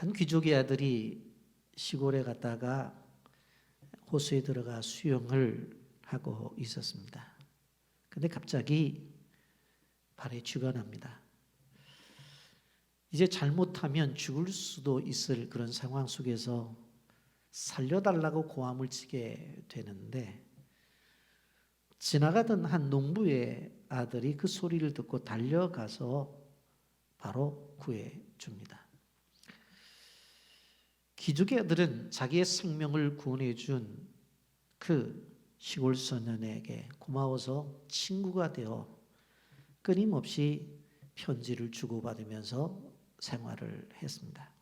한 귀족의 아들이 시골에 갔다가 호수에 들어가 수영을 하고 있었습니다. 근데 갑자기 발에 쥐가 납니다. 이제 잘못하면 죽을 수도 있을 그런 상황 속에서 살려달라고 고함을 치게 되는데, 지나가던 한 농부의 아들이 그 소리를 듣고 달려가서 바로 구해줍니다. 귀족의 아들은 자기의 생명을 구원해 준 그 시골 소년에게 고마워서 친구가 되어 끊임없이 편지를 주고받으면서 생활을 했습니다.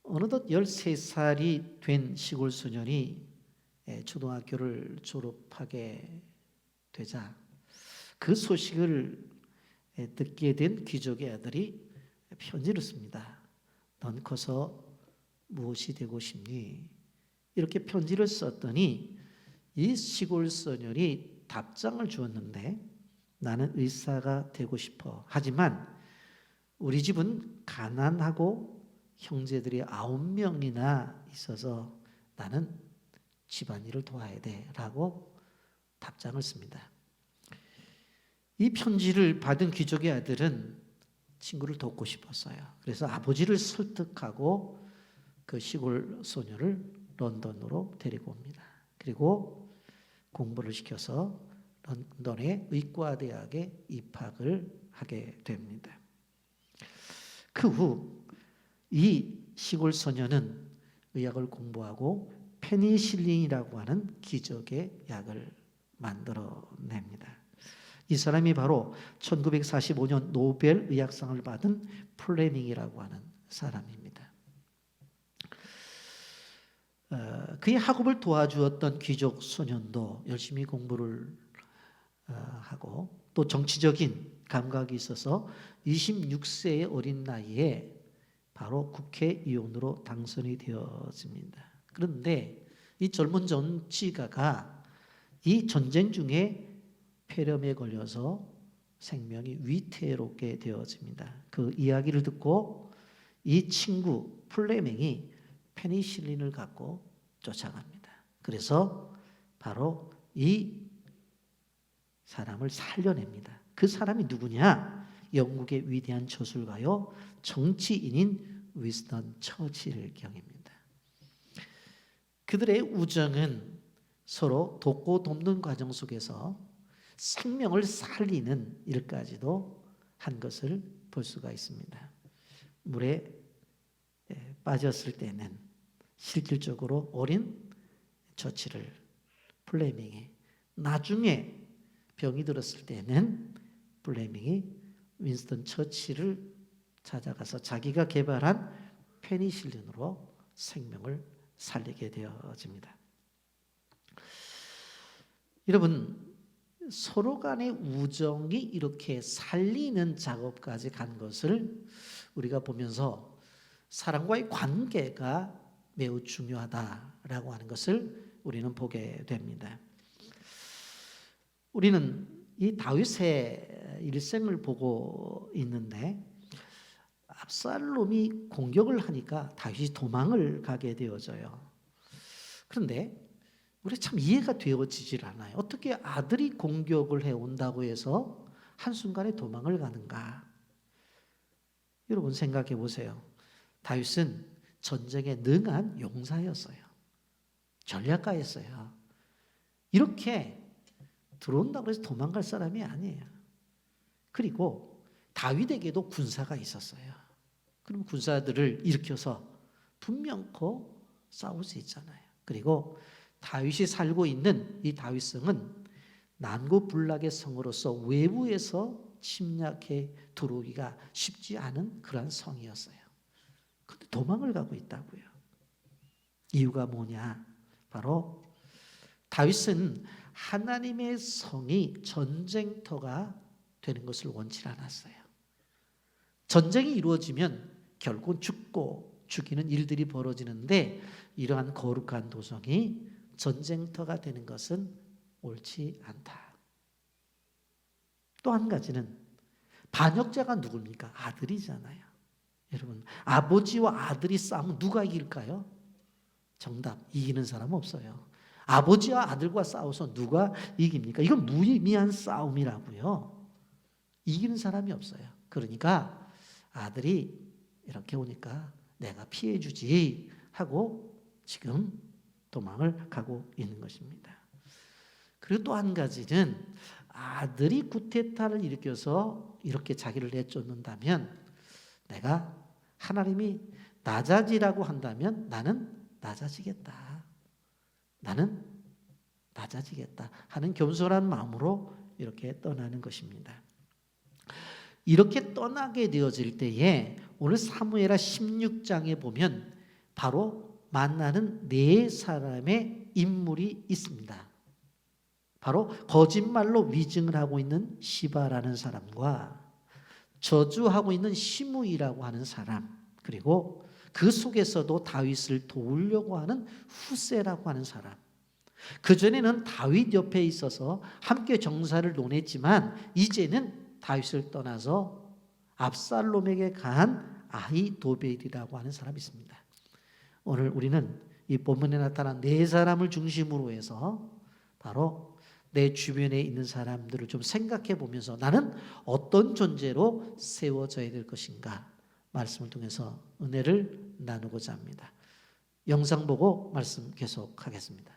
어느덧 13살이 된 시골 소년이 초등학교를 졸업하게 되자 그 소식을 듣게 된 귀족의 아들이 편지를 씁니다. 넌 커서 무엇이 되고 싶니? 이렇게 편지를 썼더니 이 시골 소년이 답장을 주었는데, 나는 의사가 되고 싶어. 하지만 우리 집은 가난하고 형제들이 9명이나 있어서 나는 집안일을 도와야 돼 라고 답장을 씁니다. 이 편지를 받은 귀족의 아들은 친구를 돕고 싶었어요. 그래서 아버지를 설득하고 그 시골 소녀를 런던으로 데리고 옵니다. 그리고 공부를 시켜서 런던의 의과대학에 입학을 하게 됩니다. 그 후 이 시골 소녀는 의학을 공부하고 페니실린이라고 하는 기적의 약을 만들어냅니다. 이 사람이 바로 1945년 노벨 의학상을 받은 플레밍이라고 하는 사람입니다. 그의 학업을 도와주었던 귀족 소년도 열심히 공부를 하고 또 정치적인 감각이 있어서 26세의 어린 나이에 바로 국회의원으로 당선이 되어집니다. 그런데 이 젊은 정치가가 이 전쟁 중에 폐렴에 걸려서 생명이 위태롭게 되어집니다. 그 이야기를 듣고 이 친구 플레밍이 페니실린을 갖고 쫓아갑니다. 그래서 바로 이 사람을 살려냅니다. 그 사람이 누구냐? 영국의 위대한 저술가요 정치인인 윈스턴 처칠 경입니다. 그들의 우정은 서로 돕고 돕는 과정 속에서 생명을 살리는 일까지도 한 것을 볼 수가 있습니다. 물에 빠졌을 때는 실질적으로 어린 처칠을 플레밍이, 나중에 병이 들었을 때는 플레밍이 윈스턴 처칠을 찾아가서 자기가 개발한 페니실린으로 생명을 살리게 되어집니다. 여러분, 서로 간의 우정이 이렇게 살리는 작업까지 간 것을 우리가 보면서 사람과의 관계가 매우 중요하다라고 하는 것을 우리는 보게 됩니다. 우리는 이 다윗의 일생을 보고 있는데, 압살롬이 공격을 하니까 다윗이 도망을 가게 되어져요. 그런데 우리 참 이해가 되어지질 않아요. 어떻게 아들이 공격을 해온다고 해서 한순간에 도망을 가는가? 여러분 생각해 보세요. 다윗은 전쟁에 능한 용사였어요. 전략가였어요. 이렇게 들어온다고 해서 도망갈 사람이 아니에요. 그리고 다윗에게도 군사가 있었어요. 그럼 군사들을 일으켜서 분명코 싸울 수 있잖아요. 그리고 다윗이 살고 있는 이 다윗성은 난고불락의 성으로서 외부에서 침략해 들어오기가 쉽지 않은 그러한 성이었어요. 그런데 도망을 가고 있다고요. 이유가 뭐냐? 바로 다윗은 하나님의 성이 전쟁터가 되는 것을 원치 않았어요. 전쟁이 이루어지면 결국 죽고 죽이는 일들이 벌어지는데, 이러한 거룩한 도성이 전쟁터가 되는 것은 옳지 않다. 또 한 가지는 반역자가 누굽니까? 아들이잖아요. 여러분, 아버지와 아들이 싸우면 누가 이길까요? 정답, 이기는 사람 없어요. 아버지와 아들과 싸워서 누가 이깁니까? 이건 무의미한 싸움이라고요. 이기는 사람이 없어요. 그러니까 아들이 이렇게 오니까 내가 피해주지 하고 지금 도망을 가고 있는 것입니다. 그리고 또 한 가지는 아들이 구테타를 일으켜서 이렇게 자기를 내쫓는다면 내가 하나님이 낮아지라고 한다면 나는 낮아지겠다. 나는 낮아지겠다 하는 겸손한 마음으로 이렇게 떠나는 것입니다. 이렇게 떠나게 되어질 때에 오늘 사무엘하 16장에 보면 바로 만나는 네 사람의 인물이 있습니다. 바로 거짓말로 위증을 하고 있는 시바라는 사람과 저주하고 있는 시므이라고 하는 사람, 그리고 그 속에서도 다윗을 도우려고 하는 후세라고 하는 사람. 그전에는 다윗 옆에 있어서 함께 정사를 논했지만 이제는 다윗을 떠나서 압살롬에게 간 아히도벨이라고 하는 사람이 있습니다. 오늘 우리는 이 본문에 나타난 네 사람을 중심으로 해서 바로 내 주변에 있는 사람들을 좀 생각해 보면서 나는 어떤 존재로 세워져야 될 것인가 말씀을 통해서 은혜를 나누고자 합니다. 영상 보고 말씀 계속하겠습니다.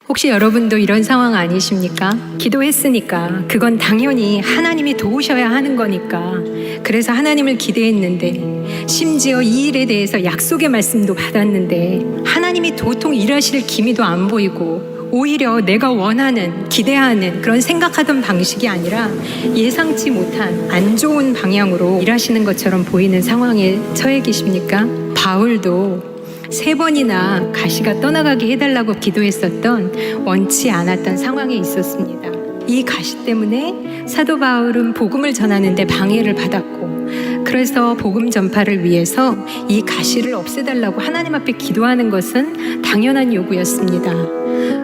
혹시 여러분도 이런 상황 아니십니까? 기도했으니까 그건 당연히 하나님이 도우셔야 하는 거니까 그래서 하나님을 기대했는데 심지어 이 일에 대해서 약속의 말씀도 받았는데 하나님이 도통 일하실 기미도 안 보이고 오히려 내가 원하는, 기대하는 그런 생각하던 방식이 아니라 예상치 못한 안 좋은 방향으로 일하시는 것처럼 보이는 상황에 처해 계십니까? 바울도 3번이나 가시가 떠나가게 해달라고 기도했었던 원치 않았던 상황에 있었습니다. 이 가시 때문에 사도 바울은 복음을 전하는데 방해를 받았고 그래서 복음 전파를 위해서 이 가시를 없애달라고 하나님 앞에 기도하는 것은 당연한 요구였습니다.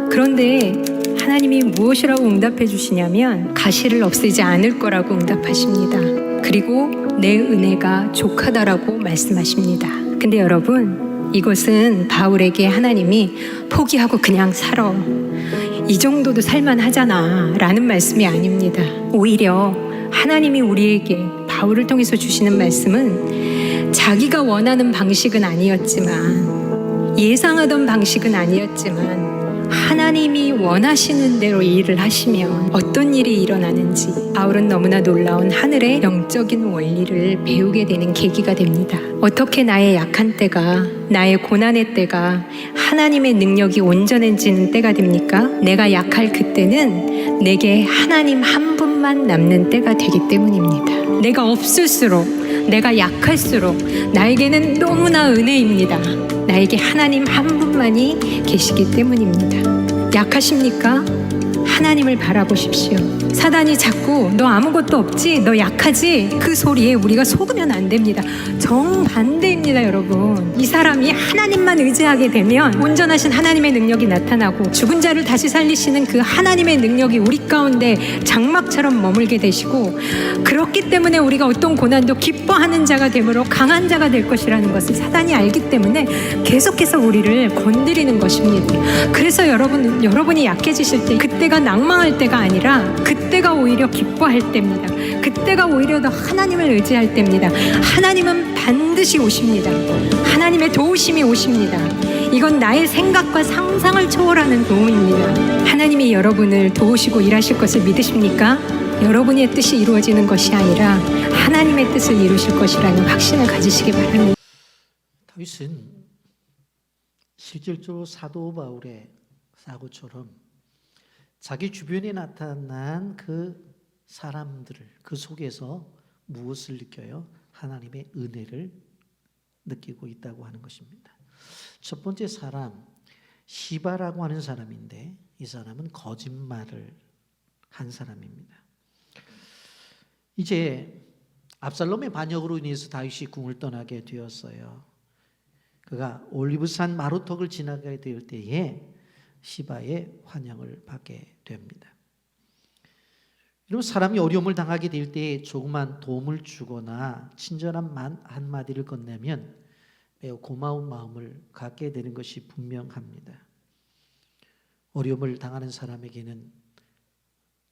그런데 하나님이 무엇이라고 응답해 주시냐면 가시를 없애지 않을 거라고 응답하십니다. 그리고 내 은혜가 족하다라고 말씀하십니다. 근데 여러분, 이것은 바울에게 하나님이 포기하고 그냥 살아, 이 정도도 살만하잖아 라는 말씀이 아닙니다. 오히려 하나님이 우리에게 바울을 통해서 주시는 말씀은 자기가 원하는 방식은 아니었지만, 예상하던 방식은 아니었지만 하나님이 원하시는 대로 일을 하시면 어떤 일이 일어나는지 바울은 너무나 놀라운 하늘의 영적인 원리를 배우게 되는 계기가 됩니다. 어떻게 나의 약한 때가, 나의 고난의 때가 하나님의 능력이 온전해지는 때가 됩니까? 내가 약할 그때는 내게 하나님 한 분만 남는 때가 되기 때문입니다. 내가 없을수록, 내가 약할수록 나에게는 너무나 은혜입니다. 나에게 하나님 한 분만이 계시기 때문입니다. 약하십니까? 하나님을 바라보십시오. 사단이 자꾸 너 아무것도 없지? 너 약하지? 그 소리에 우리가 속으면 안 됩니다. 정반대입니다, 여러분. 이 사람이 하나님만 의지하게 되면 온전하신 하나님의 능력이 나타나고 죽은 자를 다시 살리시는 그 하나님의 능력이 우리 가운데 장막처럼 머물게 되시고, 그렇기 때문에 우리가 어떤 고난도 기뻐하는 자가 되므로 강한 자가 될 것이라는 것을 사단이 알기 때문에 계속해서 우리를 건드리는 것입니다. 그래서 여러분이 약해지실 때 그때가 낭망할 때가 아니라 그때가 오히려 기뻐할 때입니다. 그때가 오히려 더 하나님을 의지할 때입니다. 하나님은 반드시 오십니다. 하나님의 도우심이 오십니다. 이건 나의 생각과 상상을 초월하는 도움입니다. 하나님이 여러분을 도우시고 일하실 것을 믿으십니까? 여러분의 뜻이 이루어지는 것이 아니라 하나님의 뜻을 이루실 것이라는 확신을 가지시기 바랍니다. 다윗은 실질적으로 사도 바울의 사고처럼 자기 주변에 나타난 그 사람들을, 그 속에서 무엇을 느껴요? 하나님의 은혜를 느끼고 있다고 하는 것입니다. 첫 번째 사람, 시바라고 하는 사람인데 이 사람은 거짓말을 한 사람입니다. 이제 압살롬의 반역으로 인해서 다윗이 궁을 떠나게 되었어요. 그가 올리브산 마루턱을 지나가게 될 때에 시바의 환영을 받게 됩니다. 여러분, 사람이 어려움을 당하게 될 때 조그만 도움을 주거나 친절한 말 한마디를 건네면 매우 고마운 마음을 갖게 되는 것이 분명합니다. 어려움을 당하는 사람에게는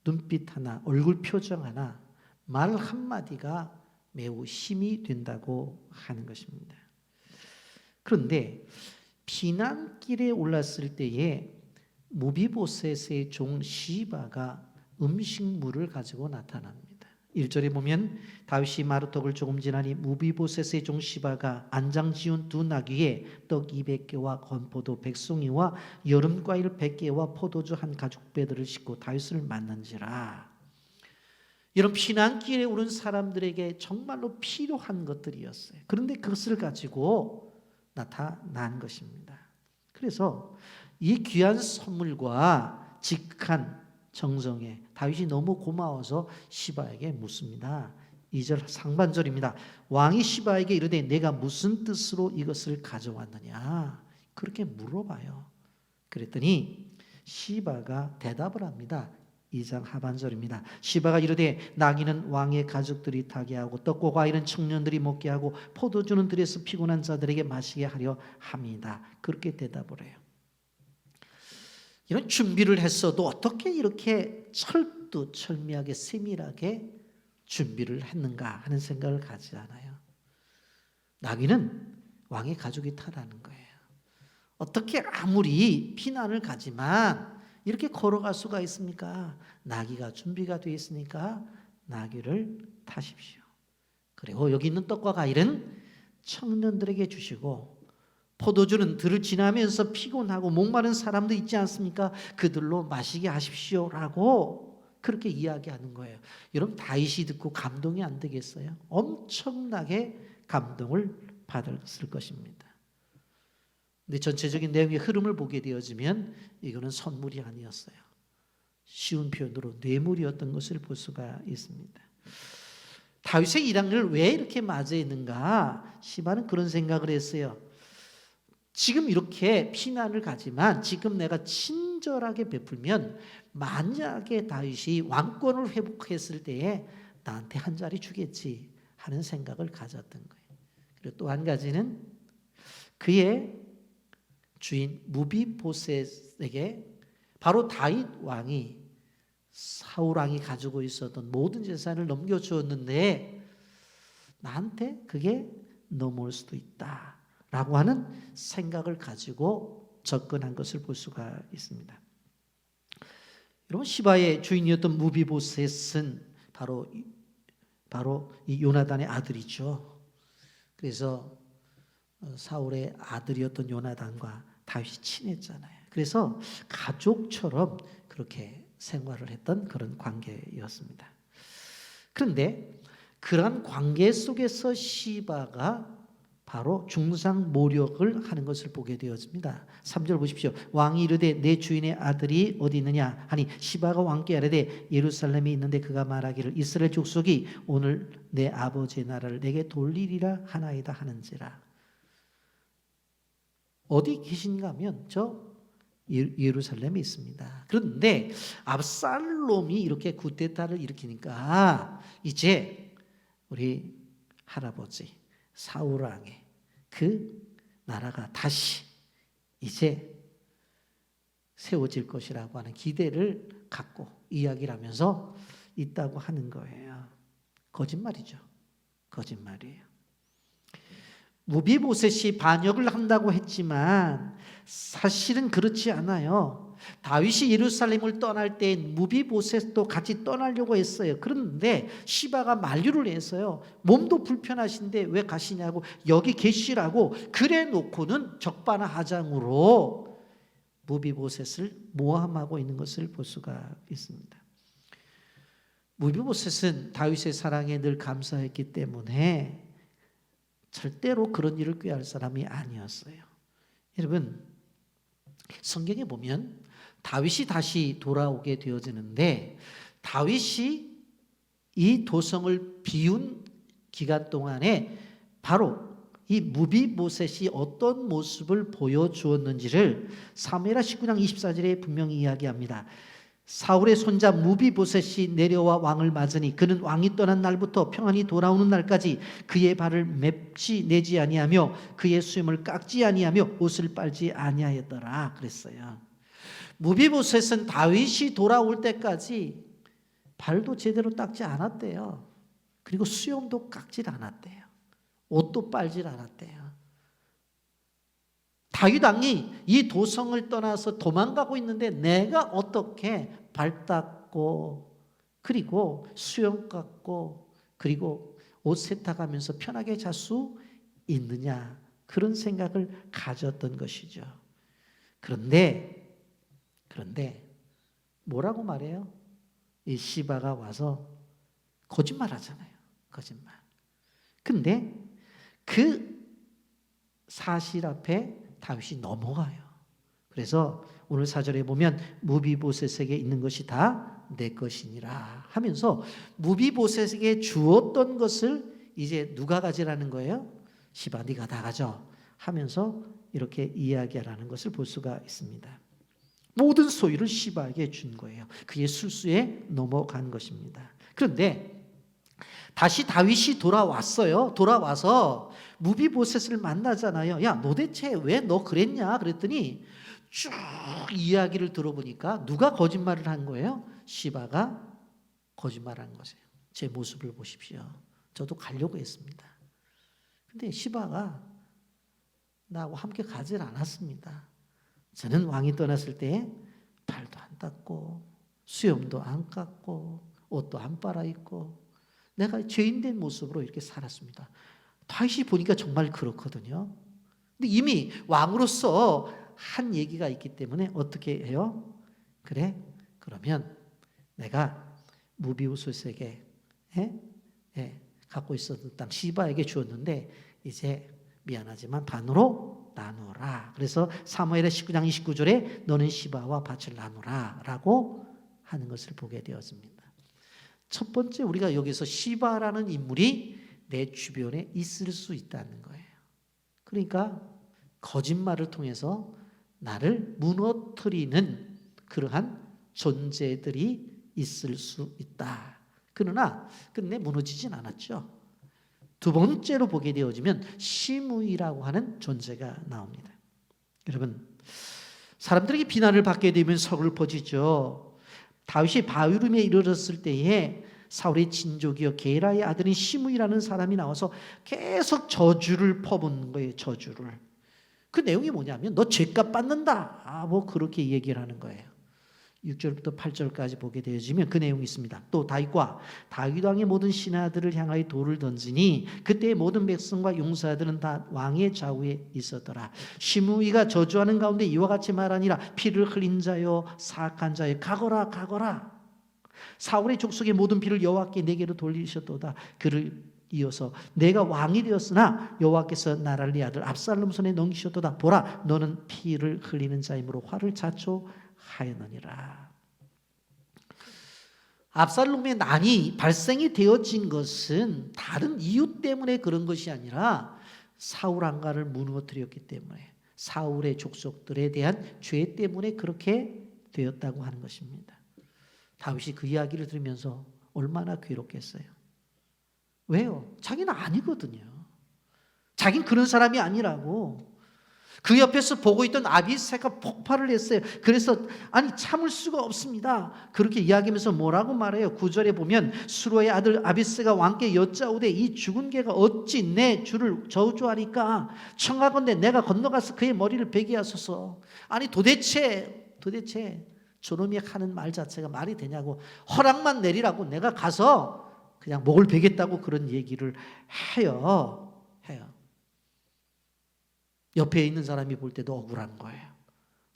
눈빛 하나, 얼굴 표정 하나, 말 한마디가 매우 힘이 된다고 하는 것입니다. 그런데 피난길에 올랐을 때에 무비보셋의 종 시바가 음식물을 가지고 나타납니다. 1절에 보면 다윗이 마루턱을 조금 지나니 무비보셋의 종 시바가 안장 지운 두 나귀에 떡 200개와 건포도 100송이와 여름과일 100개와 포도주 한 가죽배들을 싣고 다윗을 만난지라. 이런 피난길에 오른 사람들에게 정말로 필요한 것들이었어요. 그런데 그것을 가지고 나타난 것입니다. 그래서 이 귀한 선물과 직한 정성에 다윗이 너무 고마워서 시바에게 묻습니다. 2절 상반절입니다. 왕이 시바에게 이르되 내가 무슨 뜻으로 이것을 가져왔느냐 그렇게 물어봐요. 그랬더니 시바가 대답을 합니다. 2장 하반절입니다. 시바가 이르되 나귀는 왕의 가족들이 타게 하고 떡과 과일은 청년들이 먹게 하고 포도주는 들에서 피곤한 자들에게 마시게 하려 함이다. 그렇게 대답을 해요. 이런 준비를 했어도 어떻게 이렇게 철두철미하게 세밀하게 준비를 했는가 하는 생각을 가지 않아요. 나귀는 왕의 가족이 타라는 거예요. 어떻게 아무리 피난을 가지만 이렇게 걸어갈 수가 있습니까? 나귀가 준비가 되어 있으니까 나귀를 타십시오. 그리고 여기 있는 떡과 과일은 청년들에게 주시고 포도주는 들을 지나면서 피곤하고 목마른 사람도 있지 않습니까? 그들로 마시게 하십시오라고 그렇게 이야기하는 거예요. 여러분, 다윗이 듣고 감동이 안 되겠어요? 엄청나게 감동을 받았을 것입니다. 근데 전체적인 내용의 흐름을 보게 되어지면 이거는 선물이 아니었어요. 쉬운 표현으로 뇌물이었던 것을 볼 수가 있습니다. 다윗의 이 단계를 왜 이렇게 맞이했는가? 시바는 그런 생각을 했어요. 지금 이렇게 피난을 가지만 지금 내가 친절하게 베풀면 만약에 다윗이 왕권을 회복했을 때에 나한테 한 자리 주겠지 하는 생각을 가졌던 거예요. 그리고 또 한 가지는 그의 주인 무비보셋에게 바로 다윗 왕이 사울 왕이 가지고 있었던 모든 재산을 넘겨주었는데 나한테 그게 넘어올 수도 있다 라고 하는 생각을 가지고 접근한 것을 볼 수가 있습니다. 여러분, 시바의 주인이었던 무비보셋은 바로 이 요나단의 아들이죠. 그래서 사울의 아들이었던 요나단과 다윗이 친했잖아요. 그래서 가족처럼 그렇게 생활을 했던 그런 관계였습니다. 그런데 그런 관계 속에서 시바가 바로 중상모략을 하는 것을 보게 되었습니다. 3절 보십시오. 왕이 이르되 내 주인의 아들이 어디 있느냐 하니 시바가 왕께 아뢰되 예루살렘에 있는데 그가 말하기를 이스라엘 족속이 오늘 내 아버지의 나라를 내게 돌리리라 하나이다 하는지라. 어디 계신가 하면 저 예루살렘에 있습니다. 그런데 압살롬이 이렇게 쿠데타를 일으키니까 이제 우리 할아버지 사울 왕의 그 나라가 다시 이제 세워질 것이라고 하는 기대를 갖고 이야기를 하면서 있다고 하는 거예요. 거짓말이죠. 거짓말이에요. 무비보셋이 반역을 한다고 했지만 사실은 그렇지 않아요. 다윗이 예루살렘을 떠날 때 무비보셋도 같이 떠나려고 했어요. 그런데 시바가 만류를 했어요. 몸도 불편하신데 왜 가시냐고, 여기 계시라고 그래 놓고는 적반하장으로 무비보셋을 모함하고 있는 것을 볼 수가 있습니다. 무비보셋은 다윗의 사랑에 늘 감사했기 때문에 절대로 그런 일을 꾀할 사람이 아니었어요. 여러분, 성경에 보면 다윗이 다시 돌아오게 되어지는데 다윗이 이 도성을 비운 기간 동안에 바로 이 무비보셋이 어떤 모습을 보여주었는지를 사무엘하 19장 24절에 분명히 이야기합니다. 사울의 손자 무비보셋이 내려와 왕을 맞으니 그는 왕이 떠난 날부터 평안히 돌아오는 날까지 그의 발을 맵지 내지 아니하며 그의 수염을 깎지 아니하며 옷을 빨지 아니하였더라 그랬어요. 무비보셋은 다윗이 돌아올 때까지 발도 제대로 닦지 않았대요. 그리고 수염도 깎질 않았대요. 옷도 빨질 않았대요. 다윗 왕이 이 도성을 떠나서 도망가고 있는데 내가 어떻게 발 닦고 그리고 수염 깎고 그리고 옷 세탁하면서 편하게 잘 수 있느냐, 그런 생각을 가졌던 것이죠. 그런데 뭐라고 말해요? 이 시바가 와서 거짓말 하잖아요. 거짓말. 근데 그 사실 앞에 다윗이 넘어가요. 그래서 오늘 4절에 보면 무비보셋에게 있는 것이 다 내 것이니라 하면서 무비보셋에게 주었던 것을 이제 누가 가지라는 거예요? 시바 네가 다 가져 하면서 이렇게 이야기하라는 것을 볼 수가 있습니다. 모든 소유를 시바에게 준 거예요. 그의 술수에 넘어간 것입니다. 그런데 다시 다윗이 돌아왔어요. 돌아와서 무비보셋을 만나잖아요. 야, 너 대체 왜 너 그랬냐? 그랬더니 쭉 이야기를 들어보니까 누가 거짓말을 한 거예요? 시바가 거짓말한 거예요. 제 모습을 보십시오. 저도 가려고 했습니다. 근데 시바가 나하고 함께 가질 않았습니다. 저는 왕이 떠났을 때 발도 안 닦고 수염도 안 깎고 옷도 안 빨아입고 내가 죄인된 모습으로 이렇게 살았습니다. 다윗이 보니까 정말 그렇거든요. 근데 이미 왕으로서 한 얘기가 있기 때문에 어떻게 해요? 그래? 그러면 내가 무비보셋에게 갖고 있었던 땅 시바에게 주었는데 이제 미안하지만 반으로 나누라. 그래서 사무엘의 19장 29절에 너는 시바와 밭을 나누라 라고 하는 것을 보게 되었습니다. 첫 번째, 우리가 여기서 시바라는 인물이 내 주변에 있을 수 있다는 거예요. 그러니까 거짓말을 통해서 나를 무너뜨리는 그러한 존재들이 있을 수 있다. 그러나 끝내 무너지진 않았죠. 두 번째로 보게 되어지면 시므이라고 하는 존재가 나옵니다. 여러분, 사람들에게 비난을 받게 되면 서글퍼지죠. 다윗이 바후림에 이르렀을 때에 사울의 친족이요 게라의 아들인 시므이라는 사람이 나와서 계속 저주를 퍼붓는 거예요. 저주를. 그 내용이 뭐냐면 너 죄값 받는다. 뭐 그렇게 얘기를 하는 거예요. 6절부터 8절까지 보게 되어지면 그 내용이 있습니다. 또 다윗과 다윗 왕의 모든 신하들을 향하여 돌을 던지니 그때의 모든 백성과 용사들은 다 왕의 좌우에 있었더라. 시므이가 저주하는 가운데 이와 같이 말하니라. 피를 흘린 자요 사악한 자요 가거라 가거라. 사울의 족속의 모든 피를 여호와께 내게로 돌리셨도다. 그를 이어서 내가 왕이 되었으나 여호와께서 나를 네 아들 압살롬 손에 넘기셨도다. 보라 너는 피를 흘리는 자이므로 화를 자초하였느니라. 압살롬의 난이 발생이 되어진 것은 다른 이유 때문에 그런 것이 아니라 사울 왕가를 무너뜨렸기 때문에 사울의 족속들에 대한 죄 때문에 그렇게 되었다고 하는 것입니다. 다윗이 그 이야기를 들으면서 얼마나 괴롭겠어요. 왜요? 자기는 아니거든요. 자기는 그런 사람이 아니라고. 그 옆에서 보고 있던 아비새가 폭발을 했어요. 그래서 아니 참을 수가 없습니다. 그렇게 이야기하면서 뭐라고 말해요? 9절에 보면 수로의 아들 아비새가 왕께 여짜오되 이 죽은 개가 어찌 내 주를 저주하니까 청하건대 내가 건너가서 그의 머리를 베게 하소서. 아니 도대체 저놈이 하는 말 자체가 말이 되냐고. 허락만 내리라고 내가 가서 그냥 목을 베겠다고 그런 얘기를 해요. 옆에 있는 사람이 볼 때도 억울한 거예요.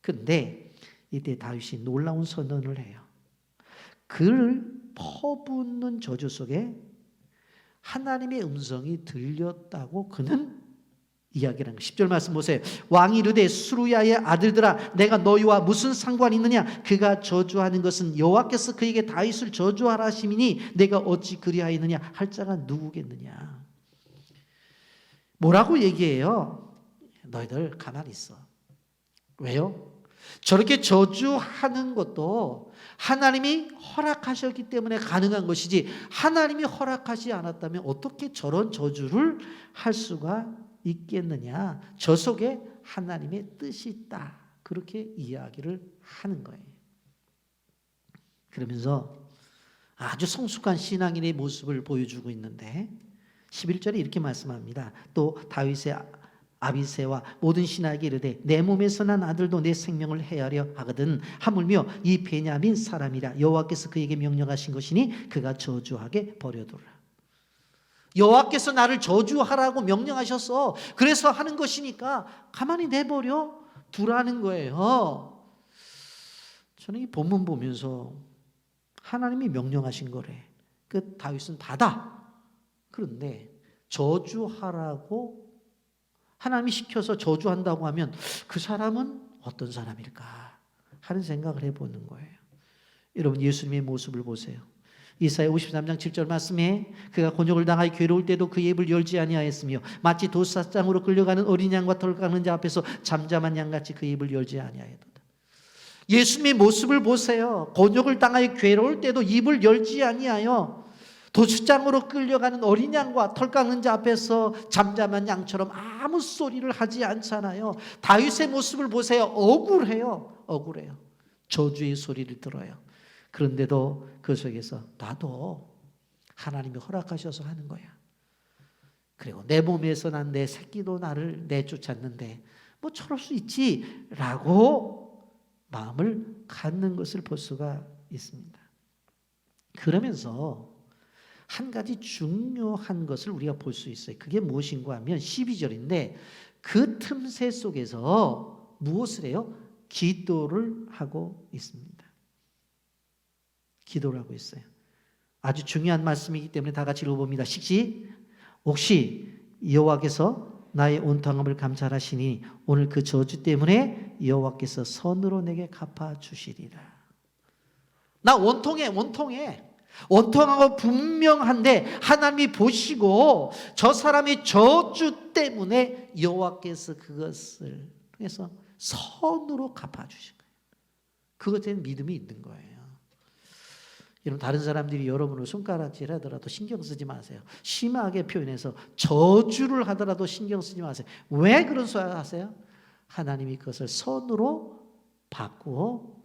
근데 이때 다윗이 놀라운 선언을 해요. 그를 퍼붓는 저주 속에 하나님의 음성이 들렸다고 그는 이야기를 한 거예요. 10절 말씀 보세요. 왕이 이르되 수루야의 아들들아 내가 너희와 무슨 상관이 있느냐. 그가 저주하는 것은 여호와께서 그에게 다윗을 저주하라 하심이니 내가 어찌 그리하였느냐 할 자가 누구겠느냐. 뭐라고 얘기해요? 너희들 가만히 있어. 왜요? 저렇게 저주하는 것도 하나님이 허락하셨기 때문에 가능한 것이지, 하나님이 허락하지 않았다면 어떻게 저런 저주를 할 수가 있겠느냐. 저 속에 하나님의 뜻이 있다, 그렇게 이야기를 하는 거예요. 그러면서 아주 성숙한 신앙인의 모습을 보여주고 있는데 11절에 이렇게 말씀합니다. 또 다윗의 아비새와 모든 신하에게 이르되 내 몸에서 난 아들도 내 생명을 해하려 하거든 하물며 이 베냐민 사람이라 여호와께서 그에게 명령하신 것이니 그가 저주하게 버려두라. 여호와께서 나를 저주하라고 명령하셨어. 그래서 하는 것이니까 가만히 내버려 두라는 거예요. 저는 이 본문 보면서 하나님이 명령하신 거래. 그 다윗은 받아. 그런데 저주하라고 하나님이 시켜서 저주한다고 하면 그 사람은 어떤 사람일까 하는 생각을 해보는 거예요. 여러분, 예수님의 모습을 보세요. 이사야 53장 7절 말씀에 그가 곤욕을 당하여 괴로울 때도 그 입을 열지 아니하였으며 마치 도사장으로 끌려가는 어린 양과 털 깎는 자 앞에서 잠잠한 양같이 그 입을 열지 아니하였도다. 예수님의 모습을 보세요. 곤욕을 당하여 괴로울 때도 입을 열지 아니하여 도수장으로 끌려가는 어린 양과 털 깎는 자 앞에서 잠잠한 양처럼 아무 소리를 하지 않잖아요. 다윗의 모습을 보세요. 억울해요. 저주의 소리를 들어요. 그런데도 그 속에서 나도 하나님이 허락하셔서 하는 거야. 그리고 내 몸에서 난 내 새끼도 나를 내쫓았는데 뭐 저럴 수 있지 라고 마음을 갖는 것을 볼 수가 있습니다. 그러면서 한 가지 중요한 것을 우리가 볼 수 있어요. 그게 무엇인가 하면 12절인데 그 틈새 속에서 무엇을 해요? 기도를 하고 있습니다. 기도를 하고 있어요. 아주 중요한 말씀이기 때문에 다 같이 읽어봅니다. 혹시 여호와께서 나의 온통함을 감찰하시니 오늘 그 저주 때문에 여호와께서 선으로 내게 갚아주시리라. 나 원통해. 원통하고 분명한데 하나님이 보시고 저 사람의 저주 때문에 여호와께서 그것을 통해서 선으로 갚아주신 거예요. 그것에 믿음이 있는 거예요. 여러분, 다른 사람들이 여러분을 손가락질 하더라도 신경 쓰지 마세요. 심하게 표현해서 저주를 하더라도 신경 쓰지 마세요. 왜 그런 소리 하세요? 하나님이 그것을 선으로 바꾸어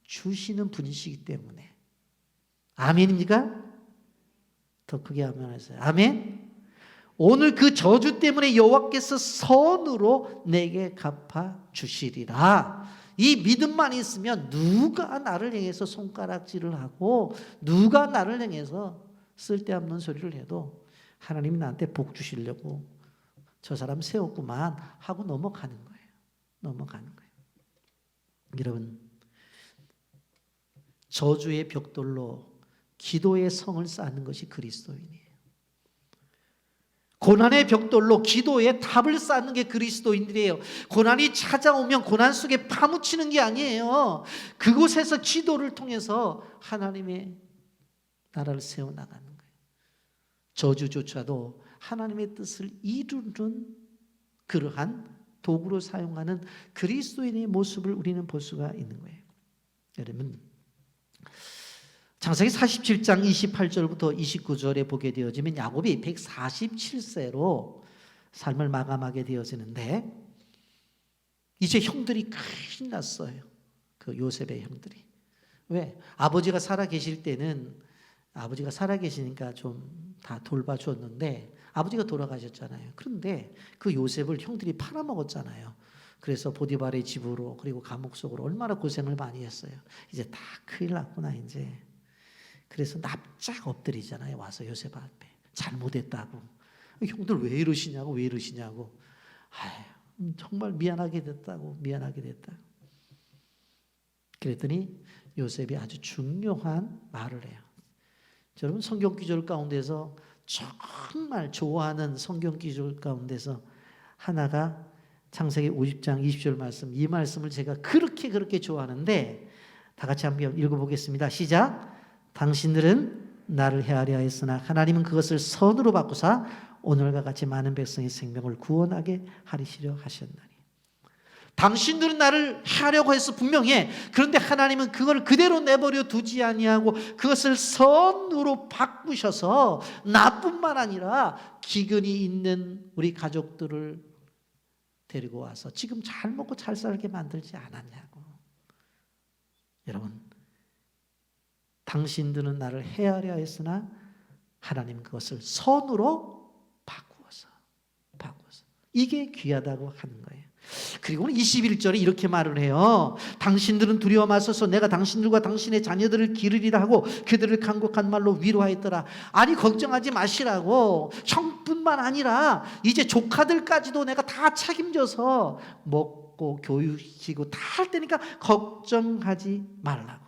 주시는 분이시기 때문에. 아멘입니까? 더 크게 아멘하세요. 아멘. 오늘 그 저주 때문에 여호와께서 선으로 내게 갚아 주시리라. 이 믿음만 있으면 누가 나를 향해서 손가락질을 하고 누가 나를 향해서 쓸데없는 소리를 해도 하나님이 나한테 복 주시려고 저 사람 세웠구만 하고 넘어가는 거예요. 여러분, 저주의 벽돌로 기도의 성을 쌓는 것이 그리스도인이에요. 고난의 벽돌로 기도의 탑을 쌓는 게 그리스도인들이에요. 고난이 찾아오면 고난 속에 파묻히는 게 아니에요. 그곳에서 기도를 통해서 하나님의 나라를 세워나가는 거예요. 저주조차도 하나님의 뜻을 이루는 그러한 도구로 사용하는 그리스도인의 모습을 우리는 볼 수가 있는 거예요. 여러분, 창세기 47장 28절부터 29절에 보게 되어지면 야곱이 147세로 삶을 마감하게 되어지는데 이제 형들이 큰일 났어요. 그 요셉의 형들이. 왜? 아버지가 살아 계실 때는 아버지가 살아 계시니까 좀 다 돌봐줬는데 아버지가 돌아가셨잖아요. 그런데 그 요셉을 형들이 팔아먹었잖아요. 그래서 보디발의 집으로 그리고 감옥 속으로 얼마나 고생을 많이 했어요. 이제 다 큰일 났구나 이제. 그래서 납작 엎드리잖아요. 와서 요셉 앞에 잘못했다고. 형들 왜 이러시냐고. 정말 미안하게 됐다고. 그랬더니 요셉이 아주 중요한 말을 해요. 여러분, 성경 기절 가운데서 정말 좋아하는 성경 기절 가운데서 하나가 창세기 50장 20절 말씀, 이 말씀을 제가 그렇게 좋아하는데 다 같이 한번 읽어보겠습니다. 시작. 당신들은 나를 헤아려 했으나 하나님은 그것을 선으로 바꾸사 오늘과 같이 많은 백성의 생명을 구원하게 하시려 하셨나니. 당신들은 나를 하려고 해서 분명해. 그런데 하나님은 그걸 그대로 내버려 두지 아니하고 그것을 선으로 바꾸셔서 나뿐만 아니라 기근이 있는 우리 가족들을 데리고 와서 지금 잘 먹고 잘 살게 만들지 않았냐고. 여러분, 당신들은 나를 해하려 했으나 하나님 그것을 선으로 바꾸어서 이게 귀하다고 하는 거예요. 그리고는 21절에 이렇게 말을 해요. 당신들은 두려워 마소서. 내가 당신들과 당신의 자녀들을 기르리라 하고 그들을 간곡한 말로 위로하였더라. 아니, 걱정하지 마시라고. 형뿐만 아니라 이제 조카들까지도 내가 다 책임져서 먹고 교육시키고 다 할 테니까 걱정하지 말라고.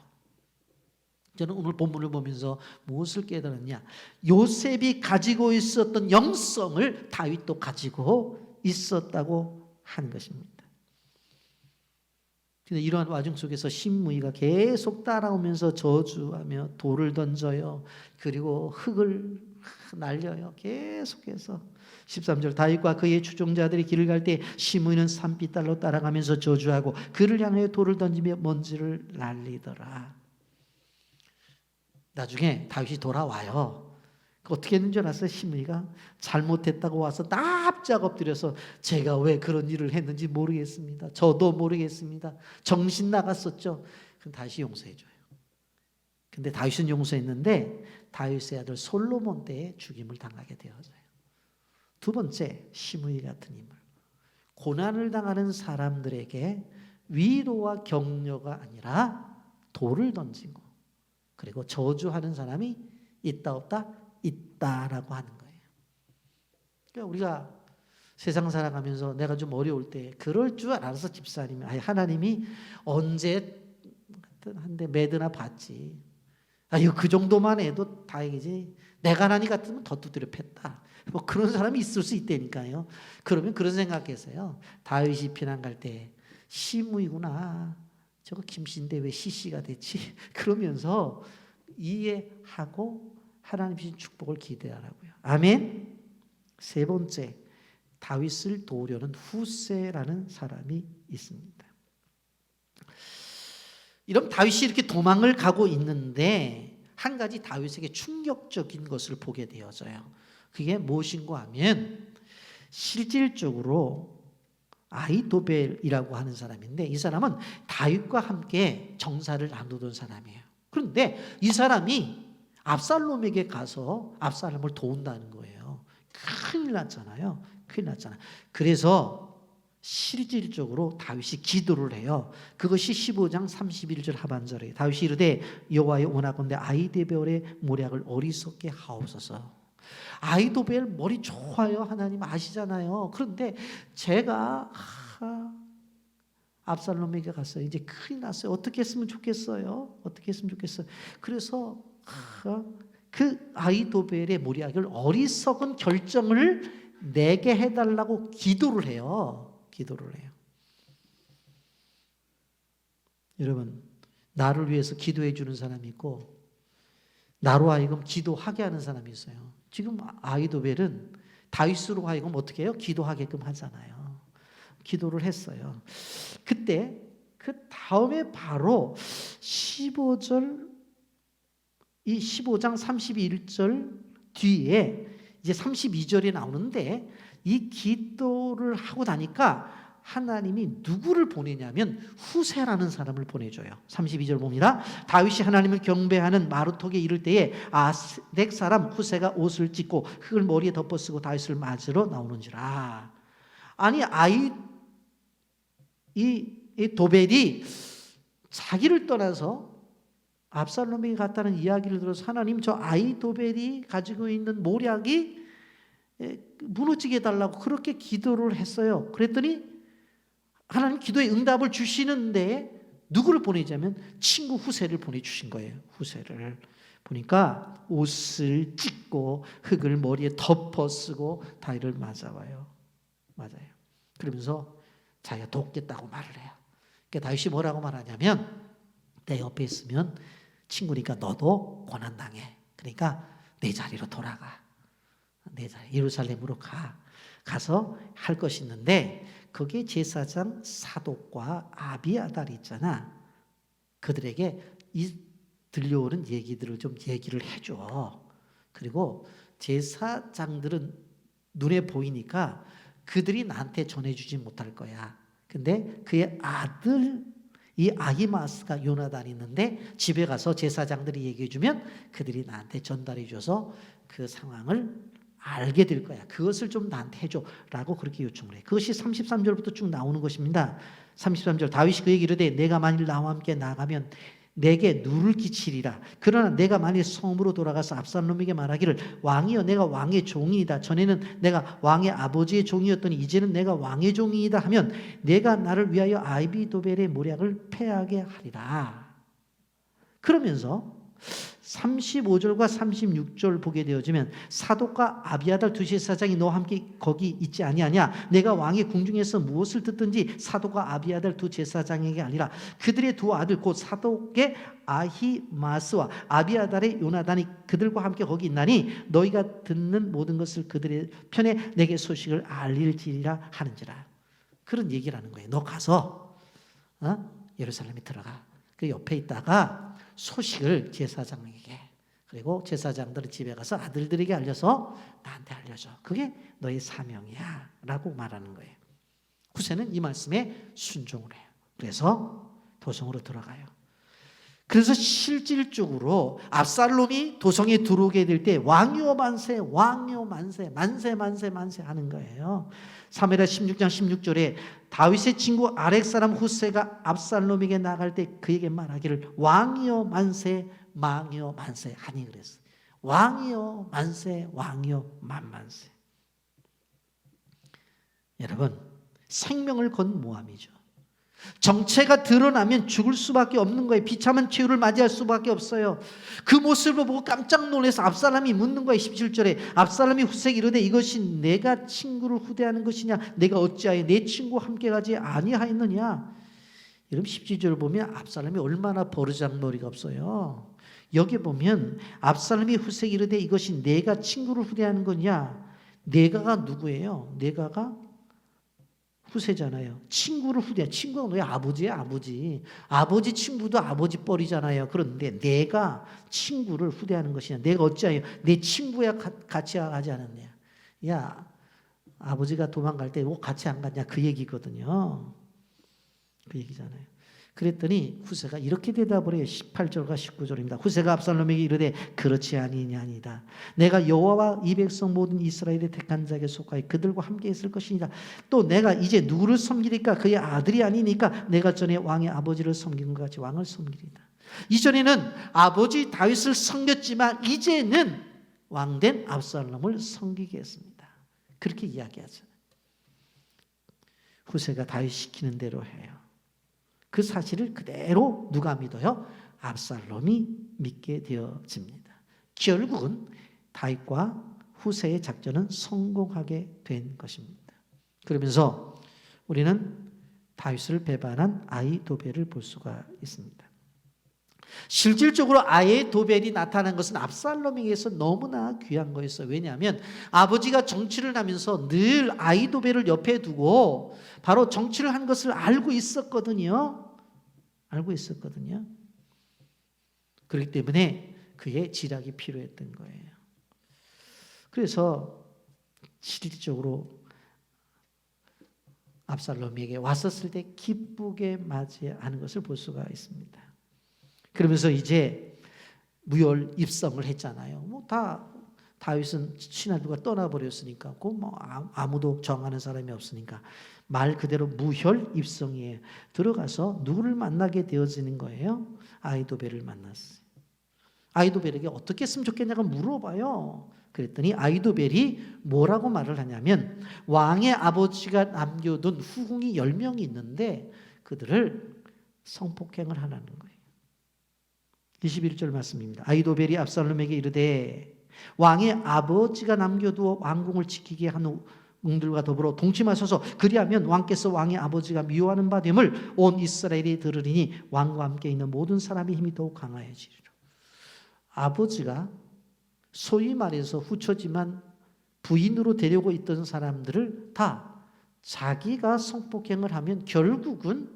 저는 오늘 본문을 보면서 무엇을 깨달았냐? 요셉이 가지고 있었던 영성을 다윗도 가지고 있었다고 하는 것입니다. 근데 이러한 와중 속에서 심무이가 계속 따라오면서 저주하며 돌을 던져요. 그리고 흙을 날려요. 계속해서. 13절, 다윗과 그의 추종자들이 길을 갈 때 심무이는 산비탈로 따라가면서 저주하고 그를 향하여 돌을 던지며 먼지를 날리더라. 나중에 다윗이 돌아와요. 어떻게 했는 줄 아세요? 심무이가 잘못했다고 와서 납작 엎드려서 제가 왜 그런 일을 했는지 모르겠습니다. 저도 모르겠습니다. 정신 나갔었죠. 그럼 다윗이 용서해줘요. 근데 다윗은 용서했는데 다윗의 아들 솔로몬 때에 죽임을 당하게 되어져요. 두 번째, 심무이 같은 인물. 고난을 당하는 사람들에게 위로와 격려가 아니라 돌을 던지고 그리고 저주하는 사람이 있다 없다? 있다라고 하는 거예요. 그러니까 우리가 세상 살아가면서 내가 좀 어려울 때 그럴 줄 알아서 집사님이 하나님이 언제 한데 매드나 봤지. 아유, 그 정도만 해도 다행이지. 내가 하나님 같으면 더 두드려 팼다. 뭐 그런 사람이 있을 수 있다니까요. 그러면 그런 생각해서요. 다윗이 피난 갈 때 시무이구나. 저거 김씨인데 왜 시씨가 됐지? 그러면서 이해하고 하나님 주신 축복을 기대하라고요. 아멘. 세 번째, 다윗을 도우려는 후세라는 사람이 있습니다. 이런 다윗이 이렇게 도망을 가고 있는데 한 가지 다윗에게 충격적인 것을 보게 되어져요. 그게 무엇인가 하면 실질적으로 아히도벨이라고 하는 사람인데 이 사람은 다윗과 함께 정사를 나누던 사람이에요. 그런데 이 사람이 압살롬에게 가서 압살롬을 도운다는 거예요. 큰일 났잖아요. 그래서 실질적으로 다윗이 기도를 해요. 그것이 15장 31절 하반절에 다윗이 이르되 여호와여 원하건대 아히도벨의 모략을 어리석게 하옵소서. 아히도벨 머리 좋아요. 하나님 아시잖아요. 그런데 제가 압살롬에게 갔어요. 이제 큰일 났어요. 어떻게 했으면 좋겠어요? 그래서 그 아히도벨의 모략을 어리석은 결정을 내게 해달라고 기도를 해요. 여러분, 나를 위해서 기도해 주는 사람이 있고 나로 하여금 기도하게 하는 사람이 있어요. 지금 아히도벨은 다윗으로 하여금 어떻게 해요? 기도하게끔 하잖아요. 기도를 했어요. 그때 그 다음에 바로 15장 31절 뒤에 이제 32절이 나오는데 이 기도를 하고 나니까 하나님이 누구를 보내냐면 후세라는 사람을 보내줘요. 32절 봅니다. 다윗이 하나님을 경배하는 마루톡에 이를 때에 아렉 사람 후세가 옷을 찢고 흙을 머리에 덮어쓰고 다윗을 맞으러 나오는지라. 아니 이 도벨이 자기를 떠나서 압살롬에게 갔다는 이야기를 들어서 하나님 저 아히도벨이 가지고 있는 모략이 무너지게 해달라고 그렇게 기도를 했어요. 그랬더니 하나님 기도에 응답을 주시는데 누구를 보내자면 친구 후세를 보내주신 거예요. 후세를 보니까 옷을 찢고 흙을 머리에 덮어쓰고 다윗을 맞아요. 그러면서 자기가 돕겠다고 말을 해요. 그러니까 다윗이 뭐라고 말하냐면 내 옆에 있으면 친구니까 너도 고난당해. 그러니까 내 자리로 돌아가. 내 자리 예루살렘으로 가서 할 것이 있는데 거기에 제사장 사독과 아비아달이 있잖아. 그들에게 이 들려오는 얘기들을 좀 얘기를 해줘. 그리고 제사장들은 눈에 보이니까 그들이 나한테 전해주지 못할 거야. 근데 그의 아들 이 아히마스가 요나단이 있는데 집에 가서 제사장들이 얘기해주면 그들이 나한테 전달해줘서 그 상황을 알게 될 거야. 그것을 좀 나한테 해줘라고 그렇게 요청을 해. 그것이 33절부터 쭉 나오는 것입니다. 33절 다윗이 그에게 이르되 내가 만일 나와 함께 나가면 내게 누를 끼치리라. 그러나 내가 만일 성으로 돌아가서 압살롬에게 말하기를 왕이여 내가 왕의 종이이다. 전에는 내가 왕의 아버지의 종이었더니 이제는 내가 왕의 종이이다 하면 내가 나를 위하여 아히도벨의 모략을 패하게 하리라. 그러면서 35절과 36절 보게 되어지면 사독과 아비아달 두 제사장이 너와 함께 거기 있지 아니하냐. 내가 왕의 궁중에서 무엇을 듣든지 사독과 아비아달 두 제사장에게 알리라. 그들의 두 아들 곧 사독의 아히마스와 아비아달의 요나단이 그들과 함께 거기 있나니 너희가 듣는 모든 것을 그들의 편에 내게 소식을 알릴지리라 하는지라. 그런 얘기를 하는 거예요. 너 가서 예루살렘에 들어가. 그 옆에 있다가 소식을 제사장에게 그리고 제사장들은 집에 가서 아들들에게 알려서 나한테 알려줘. 그게 너의 사명이야 라고 말하는 거예요. 후세는 이 말씀에 순종을 해요. 그래서 도성으로 들어가요. 그래서 실질적으로 압살롬이 도성에 들어오게 될 때 왕요 만세 왕요 만세 만세 만세 만세 하는 거예요. 사무엘하 16장 16절에 다윗의 친구 아렉 사람 후세가 압살롬에게 나갈 때 그에게 말하기를 왕이여 만세 왕이여 만세 하니 그랬어요. 왕이여 만세 왕이여 만만세. 여러분 생명을 건 모함이죠. 정체가 드러나면 죽을 수밖에 없는 거예요. 비참한 최후를 맞이할 수밖에 없어요. 그 모습을 보고 깜짝 놀라서 압살롬이 묻는 거예요. 17절에 압살롬이 후세에게 이르되 이것이 내가 친구를 후대하는 것이냐 내가 어찌하여 내 친구와 함께 가지 아니하였느냐. 여러분 17절을 보면 압살롬이 얼마나 버르장머리가 없어요. 여기 보면 압살롬이 후세에게 이르되 이것이 내가 친구를 후대하는 거냐. 내가가 누구예요? 내가가 후세잖아요. 친구를 후대. 친구가 너희 아버지야 아버지. 아버지 친구도 아버지 뻘이잖아요. 그런데 내가 친구를 후대하는 것이냐. 내가 어찌하여 내 친구야 같이 가지 않았냐. 야 아버지가 도망갈 때 같이 안 갔냐. 그 얘기거든요. 그 얘기잖아요. 그랬더니 후세가 이렇게 대답을 해요. 18절과 19절입니다. 후세가 압살롬에게 이르되 그렇지 아니냐니다. 내가 여호와와 이 백성 모든 이스라엘의 택한 자에게 속하여 그들과 함께 있을 것이니라. 또 내가 이제 누구를 섬기리까 그의 아들이 아니니까 내가 전에 왕의 아버지를 섬긴 것 같이 왕을 섬기리다. 이전에는 아버지 다윗을 섬겼지만 이제는 왕된 압살롬을 섬기겠습니다. 그렇게 이야기하잖아요. 후세가 다윗 시키는 대로 해요. 그 사실을 그대로 누가 믿어요? 압살롬이 믿게 되어집니다. 결국은 다윗과 후세의 작전은 성공하게 된 것입니다. 그러면서 우리는 다윗을 배반한 아히도벨을 볼 수가 있습니다. 실질적으로 아히도벨이 나타난 것은 압살롬에게서 너무나 귀한 거였어요. 왜냐하면 아버지가 정치를 하면서 늘 아히도벨을 옆에 두고 바로 정치를 한 것을 알고 있었거든요. 알고 있었거든요. 그렇기 때문에 그의 지략이 필요했던 거예요. 그래서 실질적으로 압살롬에게 왔었을 때 기쁘게 맞이하는 것을 볼 수가 있습니다. 그러면서 이제 무혈 입성을 했잖아요. 뭐 다 다윗은 신하들과 떠나버렸으니까, 아무도 정하는 사람이 없으니까 말 그대로 무혈 입성에 들어가서 누구를 만나게 되어지는 거예요? 아히도벨을 만났어요. 아히도벨에게 어떻게 했으면 좋겠냐고 물어봐요. 그랬더니 아히도벨이 뭐라고 말을 하냐면 왕의 아버지가 남겨둔 후궁이 10명이 있는데 그들을 성폭행을 하라는 거예요. 21절 말씀입니다. 아히도벨이 압살롬에게 이르되 왕의 아버지가 남겨두어 왕궁을 지키게 한 웅들과 더불어 동침하소서. 그리하면 왕께서 왕의 아버지가 미워하는 바 됨을 온 이스라엘이 들으리니 왕과 함께 있는 모든 사람의 힘이 더욱 강하여지리라. 아버지가 소위 말해서 후처지만 부인으로 데리고 있던 사람들을 다 자기가 성폭행을 하면 결국은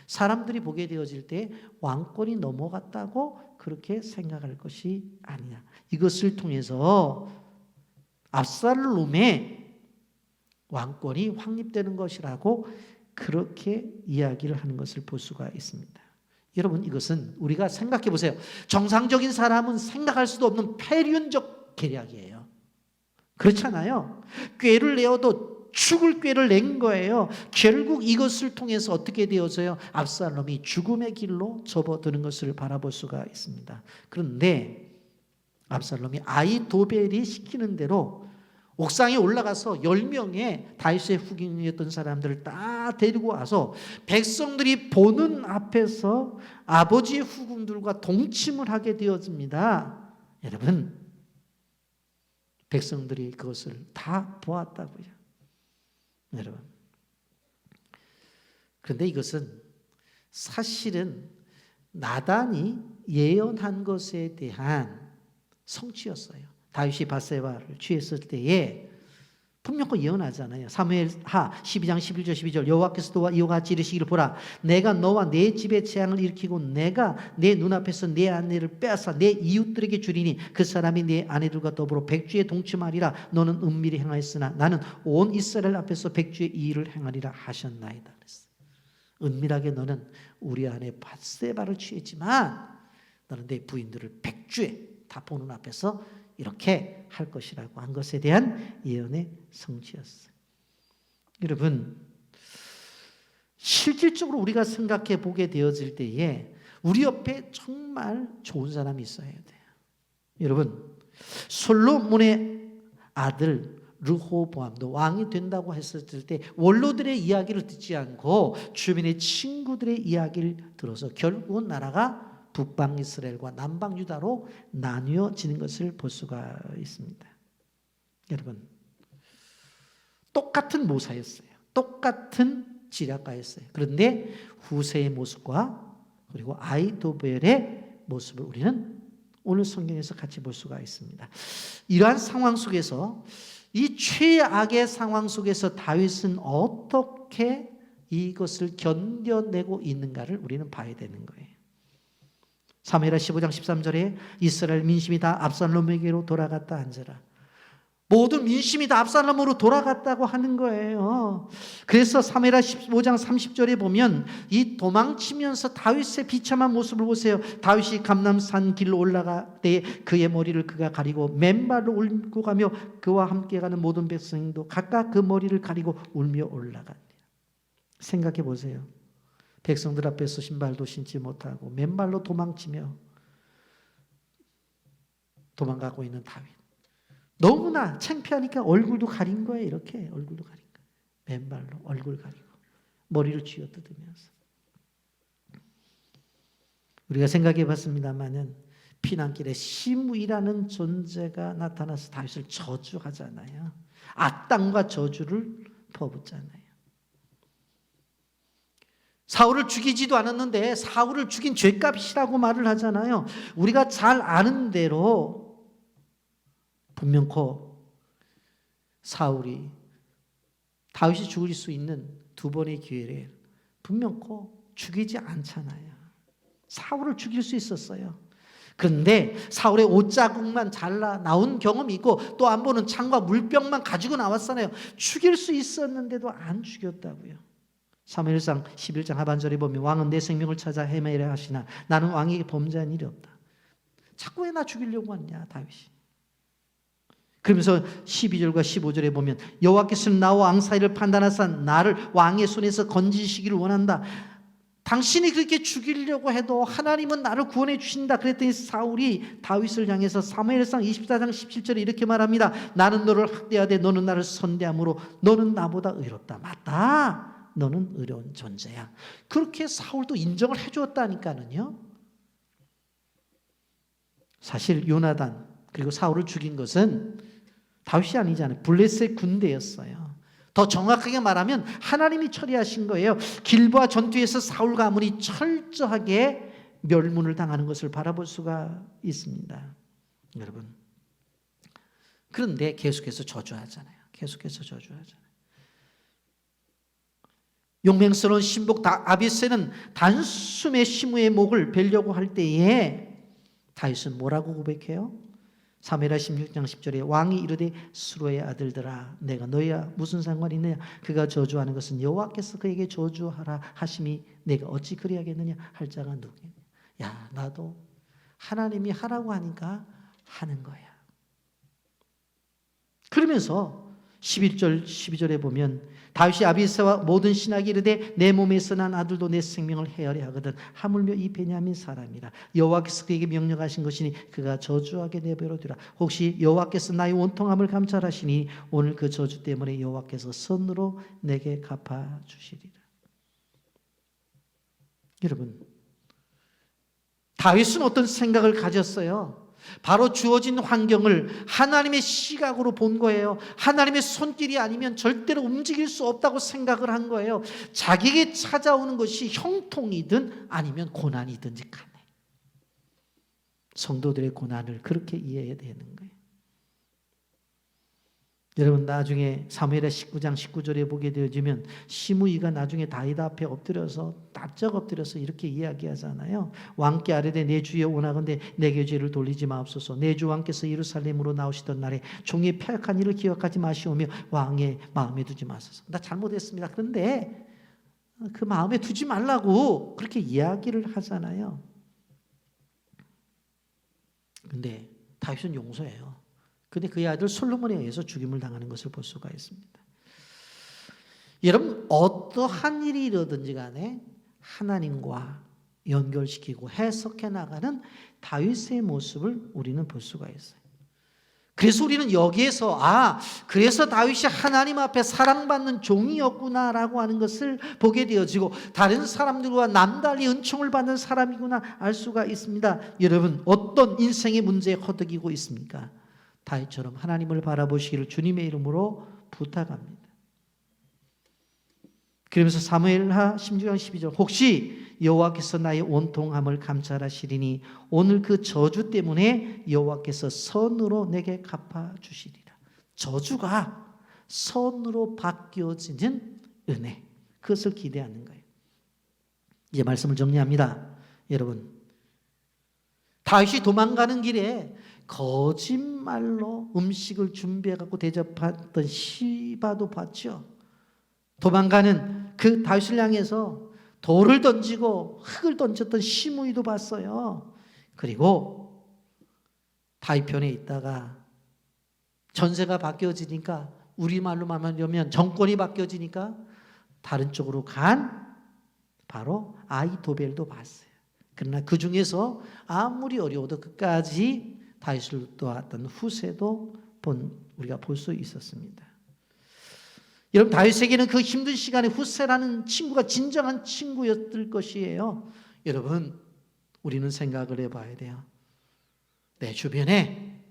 사람들이 보게 되어질 때 왕권이 넘어갔다고 그렇게 생각할 것이 아니냐. 이것을 통해서 압살롬의 왕권이 확립되는 것이라고 그렇게 이야기를 하는 것을 볼 수가 있습니다. 여러분, 이것은 우리가 생각해 보세요. 정상적인 사람은 생각할 수도 없는 폐륜적 계략이에요. 그렇잖아요. 꾀를 내어도 죽을 꾀를 낸 거예요. 결국 이것을 통해서 어떻게 되어서요? 압살롬이 죽음의 길로 접어드는 것을 바라볼 수가 있습니다. 그런데 압살롬이 아히도벨이 시키는 대로 옥상에 올라가서 10명의 다윗의 후궁이었던 사람들을 다 데리고 와서 백성들이 보는 앞에서 아버지의 후궁들과 동침을 하게 되어집니다. 여러분, 백성들이 그것을 다 보았다고요. 여러분, 그런데 이것은 사실은 나단이 예언한 것에 대한 성취였어요. 다윗이 밧세바를 취했을 때에 분명히 예언하잖아요. 사무엘하 12장 11절 12절 여호와께서 너와 이와 같이 이르시기를 보라 내가 너와 내 집에 재앙을 일으키고 내가 내 눈앞에서 내 아내를 빼앗아 내 이웃들에게 주리니 그 사람이 내 아내들과 더불어 백주에 동침하리라. 너는 은밀히 행하였으나 나는 온 이스라엘 앞에서 백주의 이 일을 행하리라 하셨나이다. 그랬어요. 은밀하게 너는 우리 아내 밧세바를 취했지만 너는 내 부인들을 백주에 다 보는 앞에서 이렇게 할 것이라고 한 것에 대한 예언의 성취였어요. 여러분, 실질적으로 우리가 생각해 보게 되어질 때에 우리 옆에 정말 좋은 사람이 있어야 돼요. 여러분, 솔로몬의 아들 르호보암도 왕이 된다고 했었을 때 원로들의 이야기를 듣지 않고 주변의 친구들의 이야기를 들어서 결국은 나라가 북방 이스라엘과 남방 유다로 나뉘어지는 것을 볼 수가 있습니다. 여러분, 똑같은 모사였어요. 똑같은 지략가였어요. 그런데 후세의 모습과 그리고 아히도벨의 모습을 우리는 오늘 성경에서 같이 볼 수가 있습니다. 이러한 상황 속에서 이 최악의 상황 속에서 다윗은 어떻게 이것을 견뎌내고 있는가를 우리는 봐야 되는 거예요. 사무엘하 15장 13절에 이스라엘 민심이 다 압살롬에게로 돌아갔다 한지라. 모든 민심이 다 압살롬으로 돌아갔다고 하는 거예요. 그래서 사무엘하 15장 30절에 보면 이 도망치면서 다윗의 비참한 모습을 보세요. 다윗이 감람산 길로 올라갈 때 그의 머리를 그가 가리고 맨발로 울고 가며 그와 함께 가는 모든 백성도 각각 그 머리를 가리고 울며 올라가니라. 생각해 보세요. 백성들 앞에서 신발도 신지 못하고 맨발로 도망치며 도망가고 있는 다윗. 너무나 창피하니까 얼굴도 가린 거예요. 이렇게 얼굴도 가린 거예요. 맨발로 얼굴 가리고 머리를 쥐어뜯으면서. 우리가 생각해 봤습니다마는 피난길에 시므이라는 존재가 나타나서 다윗을 저주하잖아요. 악당과 저주를 퍼붓잖아요. 사울을 죽이지도 않았는데 사울을 죽인 죄값이라고 말을 하잖아요. 우리가 잘 아는 대로 분명코 사울이 다윗이 죽일 수 있는 두 번의 기회를 분명코 죽이지 않잖아요. 사울을 죽일 수 있었어요. 그런데 사울의 옷자국만 잘라 나온 경험이 있고 또 한 번은 창과 물병만 가지고 나왔잖아요. 죽일 수 있었는데도 안 죽였다고요. 사무엘상 11장 하반절에 보면 왕은 내 생명을 찾아 헤매려 하시나 나는 왕에게 범죄한 일이 없다. 자꾸 왜 나 죽이려고 하냐 다윗이. 그러면서 12절과 15절에 보면 여호와께서는 나와 왕 사이를 판단하사 나를 왕의 손에서 건지시기를 원한다. 당신이 그렇게 죽이려고 해도 하나님은 나를 구원해 주신다. 그랬더니 사울이 다윗을 향해서 사무엘상 24장 17절에 이렇게 말합니다. 나는 너를 학대하되 너는 나를 선대함으로 너는 나보다 의롭다. 맞다. 너는 의로운 존재야. 그렇게 사울도 인정을 해주었다니까는요. 사실 요나단 그리고 사울을 죽인 것은 다윗이 아니잖아요. 블레셋 군대였어요. 더 정확하게 말하면 하나님이 처리하신 거예요. 길보아 전투에서 사울 가문이 철저하게 멸문을 당하는 것을 바라볼 수가 있습니다. 여러분, 그런데 계속해서 저주하잖아요. 계속해서 저주하잖아요. 용맹스러운 신복 아비새는 단숨에 시므의 목을 베려고 할 때에 다윗은 뭐라고 고백해요? 사무엘하 16장 10절에 왕이 이르되 수로의 아들들아 내가 너희와 무슨 상관이 있느냐 그가 저주하는 것은 여호와께서 그에게 저주하라 하심이 내가 어찌 그리하겠느냐 할 자가 누구냐. 야, 나도 하나님이 하라고 하니까 하는 거야. 그러면서 11절 12절에 보면 다윗이 아비새와 모든 신하에게 이르되 내 몸에서 난 아들도 내 생명을 헤아려 하거든 하물며 이 베냐민 사람이라 여호와께서 그에게 명령하신 것이니 그가 저주하게 내버려두라. 혹시 여호와께서 나의 원통함을 감찰하시니 오늘 그 저주 때문에 여호와께서 선으로 내게 갚아주시리라. 여러분, 다윗은 어떤 생각을 가졌어요? 바로 주어진 환경을 하나님의 시각으로 본 거예요. 하나님의 손길이 아니면 절대로 움직일 수 없다고 생각을 한 거예요. 자기에게 찾아오는 것이 형통이든 아니면 고난이든지 간에 성도들의 고난을 그렇게 이해해야 되는 거예요. 여러분, 나중에 사무엘하 19장 19절에 보게 되어지면 시므이가 나중에 다윗 앞에 엎드려서 납작 엎드려서 이렇게 이야기하잖아요. 왕께 아뢰되 내 주여 원하건대 내게 죄를 돌리지 마옵소서. 내 주 왕께서 예루살렘으로 나오시던 날에 종의 패역한 일을 기억하지 마시오며 왕의 마음에 두지 마소서. 나 잘못했습니다. 그런데 그 마음에 두지 말라고 그렇게 이야기를 하잖아요. 근데 다윗은 용서해요. 근데 그의 아들 솔로몬에 의해서 죽임을 당하는 것을 볼 수가 있습니다. 여러분, 어떠한 일이 이러든지 간에 하나님과 연결시키고 해석해 나가는 다윗의 모습을 우리는 볼 수가 있어요. 그래서 우리는 여기에서 그래서 다윗이 하나님 앞에 사랑받는 종이었구나라고 하는 것을 보게 되어지고 다른 사람들과 남달리 은총을 받는 사람이구나 알 수가 있습니다. 여러분, 어떤 인생의 문제에 허덕이고 있습니까? 다윗처럼 하나님을 바라보시기를 주님의 이름으로 부탁합니다. 그러면서 사무엘하 16장 12절 혹시 여호와께서 나의 원통함을 감찰하시리니 오늘 그 저주 때문에 여호와께서 선으로 내게 갚아주시리라. 저주가 선으로 바뀌어지는 은혜, 그것을 기대하는 거예요. 이제 말씀을 정리합니다. 여러분, 다윗이 도망가는 길에 거짓말로 음식을 준비해갖고 대접했던 시바도 봤죠. 도망가는 그 다윗을 향해서 돌을 던지고 흙을 던졌던 시므이도 봤어요. 그리고 다윗 편에 있다가 전세가 바뀌어지니까 우리말로 말하면 정권이 바뀌어지니까 다른 쪽으로 간 바로 아히도벨도 봤어요. 그러나 그 중에서 아무리 어려워도 끝까지 다윗을 도왔던 후세도 우리가 볼 수 있었습니다. 여러분, 다윗에게는 그 힘든 시간에 후세라는 친구가 진정한 친구였을 것이에요. 여러분, 우리는 생각을 해봐야 돼요. 내 주변에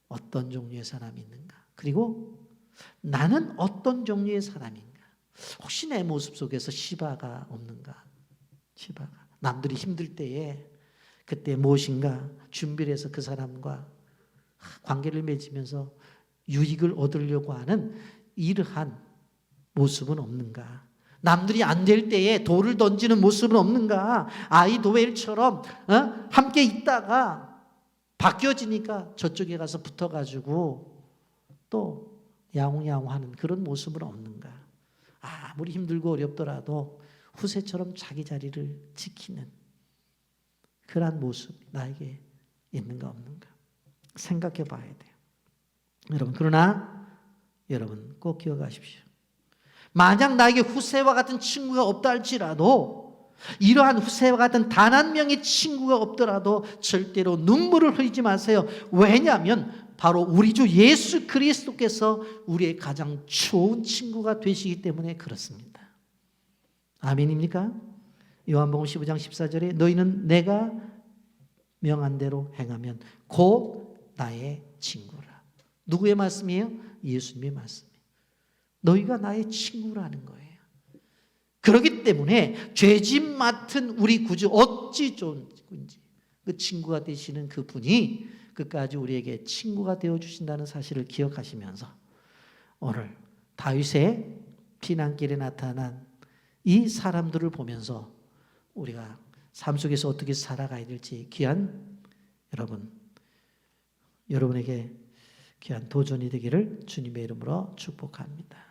어떤 종류의 사람이 있는가? 그리고 나는 어떤 종류의 사람인가? 혹시 내 모습 속에서 시바가 없는가? 시바가 남들이 힘들 때에 그때 무엇인가 준비를 해서 그 사람과 관계를 맺으면서 유익을 얻으려고 하는 이러한 모습은 없는가? 남들이 안 될 때에 돌을 던지는 모습은 없는가? 아히도벨처럼 함께 있다가 바뀌어지니까 저쪽에 가서 붙어가지고 또 야옹야옹하는 그런 모습은 없는가? 아무리 힘들고 어렵더라도 후세처럼 자기 자리를 지키는 그러한 모습이 나에게 있는가 없는가 생각해 봐야 돼요. 여러분, 그러나 여러분 꼭 기억하십시오. 만약 나에게 후세와 같은 친구가 없다 할지라도 이러한 후세와 같은 단 한 명의 친구가 없더라도 절대로 눈물을 흘리지 마세요. 왜냐하면 바로 우리 주 예수 그리스도께서 우리의 가장 좋은 친구가 되시기 때문에 그렇습니다. 아멘입니까? 요한복음 15장 14절에 너희는 내가 명한 대로 행하면 곧 나의 친구라. 누구의 말씀이에요? 예수님의 말씀이에요. 너희가 나의 친구라는 거예요. 그렇기 때문에 죄짓 맡은 우리 구주 어찌 좋은 친구인지 그 친구가 되시는 그 분이 끝까지 우리에게 친구가 되어주신다는 사실을 기억하시면서 오늘 다윗의 피난길에 나타난 이 사람들을 보면서 우리가 삶 속에서 어떻게 살아가야 될지 여러분에게 귀한 도전이 되기를 주님의 이름으로 축복합니다.